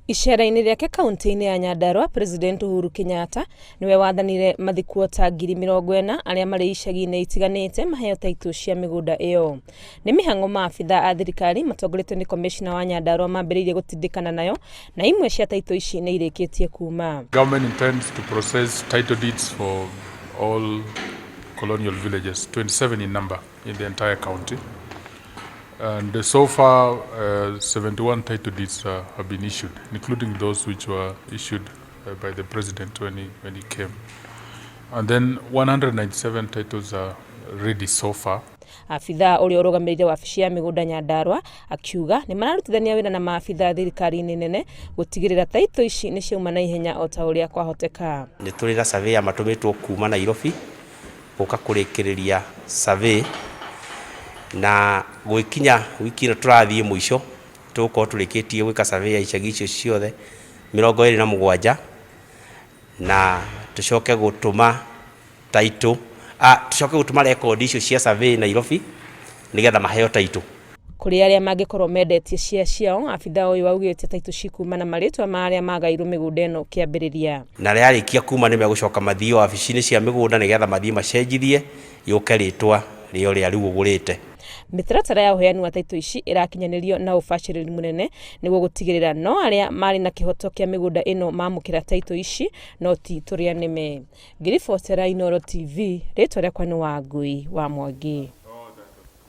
Icera-ini riake kaunti-ini ya Nyandarua, President Uhuru Kenyatta niwe wathanire mathikwo ta 40,000 aria mari icagi-ini itiganite maheo taitu cia migunda iyo. Ni mihango maabitha a thirikari matongoretio ni Komicina wa Nyandarua mambiriirie gutindikana nayo, na imwe cia taitu ici ni irikitie kuma. Government intends to process title deeds for all colonial villages, 27 in number in the entire county. And so far, 71 title deeds have been issued, including those which were issued by the president when he came. And then 197 titles are ready so far. Afitha uri urugamirire wabici ya migunda Nyandarua akiuga ni mararutithania wira na maafitha thirikari-ini nene gutigirira taito ici ni ciauma na ihenya o ta uria kwahoteka. Ni turi na survey matumitwo kuma Nairobi guka kurikiriria survey na gugikinya wiki ino turathie muico tuko turikitie gwika survey ya icagi icio ciothe 27 na tucoke gutuma taitu tucoke gutuma record icio cia survey Nairobi nigetha maheo taitu kuri aria mangikorwo mendetie ciao. Afitha uyu augite taitu cikuma na maritwa maria magairwo migunda ino kiambiriria na riarikia kuma ni megucoka mathio wabici-ini cia migunda nigetha mathie macenjithie yuke ritwa rio ria riu ugurite. Mitaratara ya uheani wa taitu ici irakinyanirio na ubaciriri munene niguo gutigirira no aria mari na kihoto kia migunda ino maamukira taitu ici no ti turia nime. Ngiribotera Inooro TV ritwa riakwa ni Wangui wa Mwangi.